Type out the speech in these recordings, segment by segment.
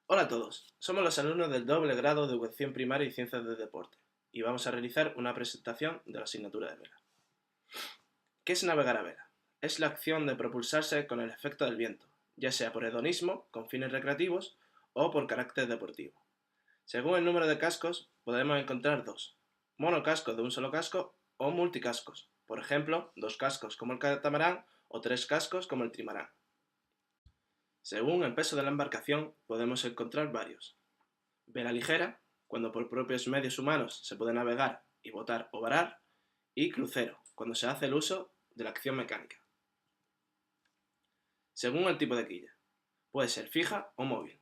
Hola a todos, somos los alumnos del doble grado de Educación Primaria y Ciencias del Deporte y vamos a realizar una presentación de la asignatura de vela. ¿Qué es navegar a vela? Es la acción de propulsarse con el efecto del viento, ya sea por hedonismo, con fines recreativos, o por carácter deportivo. Según el número de cascos, podemos encontrar dos: monocascos de un solo casco o multicascos, por ejemplo, dos cascos como el catamarán o tres cascos como el trimarán. Según el peso de la embarcación, podemos encontrar varios: vela ligera, cuando por propios medios humanos se puede navegar y botar o varar; y crucero, cuando se hace el uso de la acción mecánica. Según el tipo de quilla, puede ser fija o móvil.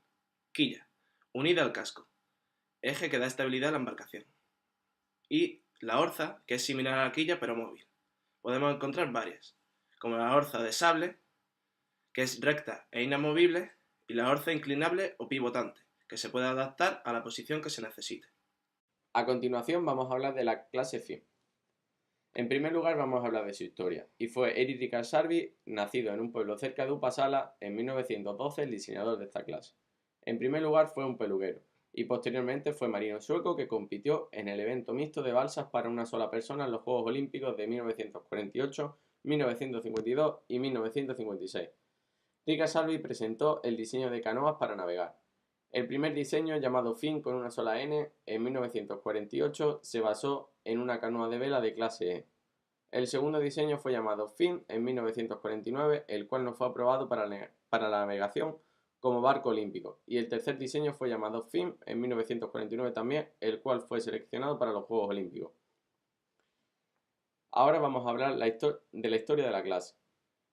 Quilla: unida al casco, eje que da estabilidad a la embarcación. Y la orza, que es similar a la quilla pero móvil. Podemos encontrar varias, como la orza de sable, que es recta e inamovible, y la orza inclinable o pivotante, que se puede adaptar a la posición que se necesite. A continuación vamos a hablar de la clase FIM. En primer lugar vamos a hablar de su historia, y fue Eric Ricard Sarvi, nacido en un pueblo cerca de Uppsala en 1912, el diseñador de esta clase. En primer lugar fue un peluquero, y posteriormente fue marino sueco que compitió en el evento mixto de balsas para una sola persona en los Juegos Olímpicos de 1948, 1952 y 1956. Ricard Sarvi presentó el diseño de canoas para navegar. El primer diseño, llamado Fin con una sola N, en 1948 se basó en una canoa de vela de clase E. El segundo diseño fue llamado Fin en 1949, el cual no fue aprobado para la navegación como barco olímpico, y el tercer diseño fue llamado Fin en 1949 también, el cual fue seleccionado para los Juegos Olímpicos. Ahora vamos a hablar de la historia de la clase.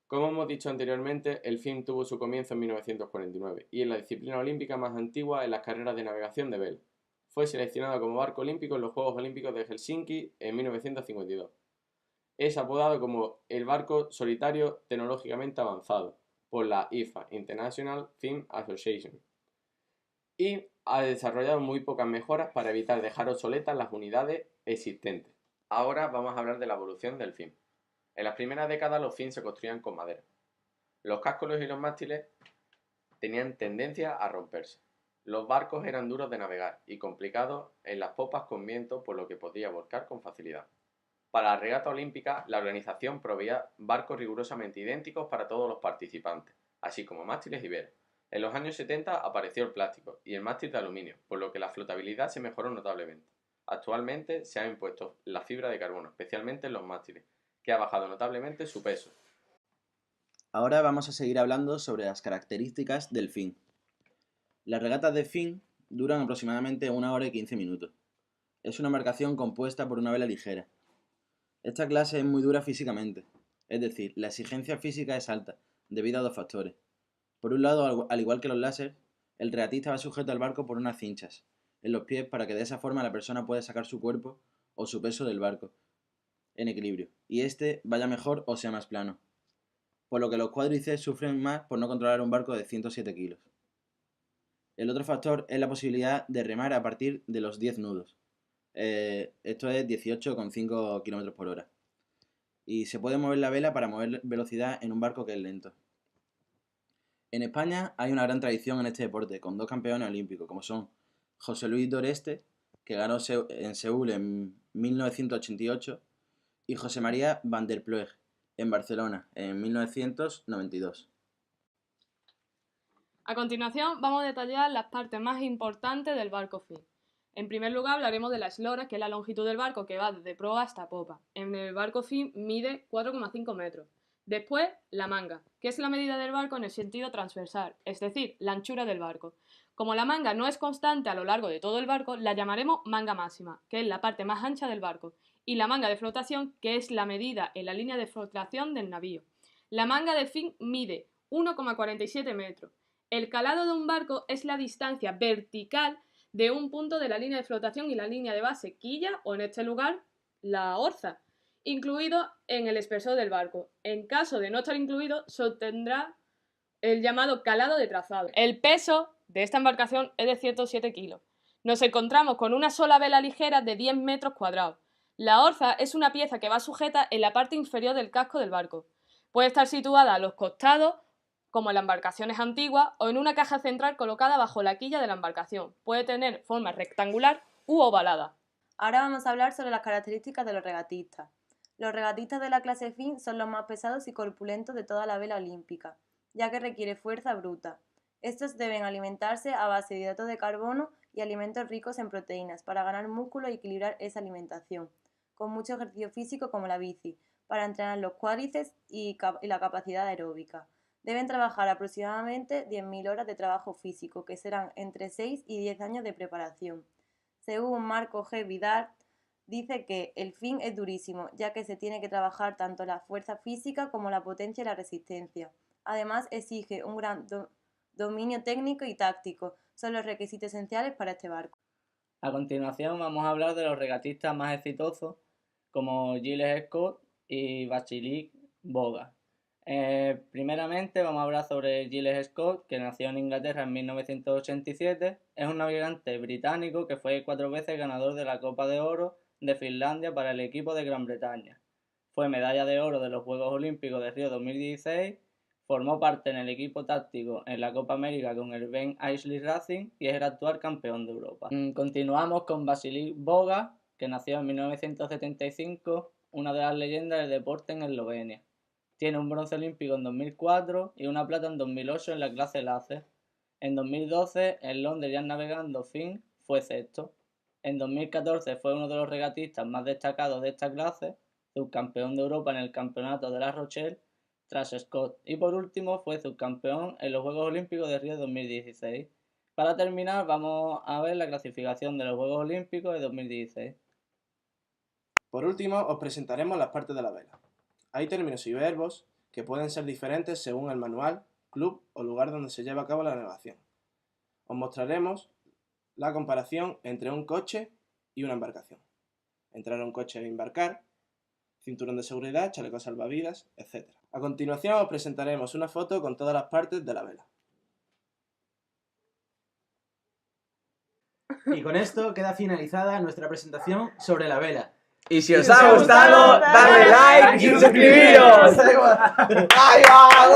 Como hemos dicho anteriormente, el FIM tuvo su comienzo en 1949 y es la disciplina olímpica más antigua en las carreras de navegación de vela. Fue seleccionado como barco olímpico en los Juegos Olímpicos de Helsinki en 1952. Es apodado como el barco solitario tecnológicamente avanzado por la IFA, International Film Association, y ha desarrollado muy pocas mejoras para evitar dejar obsoletas las unidades existentes. Ahora vamos a hablar de la evolución del FIM. En las primeras décadas los FIM se construían con madera. Los cascos y los mástiles tenían tendencia a romperse. Los barcos eran duros de navegar y complicados en las popas con viento, por lo que podía volcar con facilidad. Para la regata olímpica, la organización proveía barcos rigurosamente idénticos para todos los participantes, así como mástiles y velas. En los años 70 apareció el plástico y el mástil de aluminio, por lo que la flotabilidad se mejoró notablemente. Actualmente se ha impuesto la fibra de carbono, especialmente en los mástiles, que ha bajado notablemente su peso. Ahora vamos a seguir hablando sobre las características del fin. Las regatas de fin duran aproximadamente 1 hora y 15 minutos. Es una embarcación compuesta por una vela ligera. Esta clase es muy dura físicamente, es decir, la exigencia física es alta, debido a dos factores. Por un lado, al igual que los láser, el regatista va sujeto al barco por unas cinchas en los pies para que de esa forma la persona pueda sacar su cuerpo o su peso del barco en equilibrio, y este vaya mejor o sea más plano, por lo que los cuádriceps sufren más por no controlar un barco de 107 kilos. El otro factor es la posibilidad de remar a partir de los 10 nudos. Esto es 18,5 km por hora. Y se puede mover la vela para mover velocidad en un barco que es lento. En España hay una gran tradición en este deporte, con dos campeones olímpicos, como son José Luis Doreste, que ganó en Seúl en 1988, y José María Van der Ploeg, en Barcelona, en 1992. A continuación vamos a detallar las partes más importantes del barco fin. En primer lugar hablaremos de la eslora, que es la longitud del barco que va desde proa hasta popa. En el barco fin mide 4,5 metros. Después, la manga, que es la medida del barco en el sentido transversal, es decir, la anchura del barco. Como la manga no es constante a lo largo de todo el barco, la llamaremos manga máxima, que es la parte más ancha del barco, y la manga de flotación, que es la medida en la línea de flotación del navío. La manga de fin mide 1,47 metros. El calado de un barco es la distancia vertical de un punto de la línea de flotación y la línea de base, quilla, o en este lugar, la orza, incluido en el espesor del barco. En caso de no estar incluido, se obtendrá el llamado calado de trazado. El peso de esta embarcación es de 107 kilos. Nos encontramos con una sola vela ligera de 10 metros cuadrados. La orza es una pieza que va sujeta en la parte inferior del casco del barco. Puede estar situada a los costados como en las embarcaciones antiguas o en una caja central colocada bajo la quilla de la embarcación. Puede tener forma rectangular u ovalada. Ahora vamos a hablar sobre las características de los regatistas. Los regatistas de la clase Fin son los más pesados y corpulentos de toda la vela olímpica, ya que requiere fuerza bruta. Estos deben alimentarse a base de hidratos de carbono y alimentos ricos en proteínas para ganar músculo y equilibrar esa alimentación, con mucho ejercicio físico como la bici, para entrenar los cuádriceps y la capacidad aeróbica. Deben trabajar aproximadamente 10.000 horas de trabajo físico, que serán entre 6 y 10 años de preparación. Según Marco G. Vidal, dice que el fin es durísimo, ya que se tiene que trabajar tanto la fuerza física como la potencia y la resistencia. Además, exige un gran dominio técnico y táctico. Son los requisitos esenciales para este barco. A continuación vamos a hablar de los regatistas más exitosos, como Gilles Scott y Basilike Boga. Primeramente vamos a hablar sobre Gilles Scott, que nació en Inglaterra en 1987. Es un navegante británico que fue 4 veces ganador de la Copa de Oro de Finlandia para el equipo de Gran Bretaña. Fue medalla de oro de los Juegos Olímpicos de Río 2016, formó parte en el equipo táctico en la Copa América con el Ben Aisley Racing y es el actual campeón de Europa. Continuamos con Basilike Boga, que nació en 1975, una de las leyendas del deporte en Eslovenia. Tiene un bronce olímpico en 2004 y una plata en 2008 en la clase Laser. En 2012, en Londres ya navegando Fin, fue sexto. En 2014 fue uno de los regatistas más destacados de esta clase, subcampeón de Europa en el campeonato de La Rochelle, tras Scott. Y por último fue subcampeón en los Juegos Olímpicos de Río 2016. Para terminar, vamos a ver la clasificación de los Juegos Olímpicos de 2016. Por último, os presentaremos las partes de la vela. Hay términos y verbos que pueden ser diferentes según el manual, club o lugar donde se lleva a cabo la navegación. Os mostraremos la comparación entre un coche y una embarcación. Entrar a un coche e embarcar, cinturón de seguridad, chaleco salvavidas, etc. A continuación os presentaremos una foto con todas las partes de la vela. Y con esto queda finalizada nuestra presentación sobre la vela. Y si os ha gustado, dale like y suscribiros. ¡Ahí va!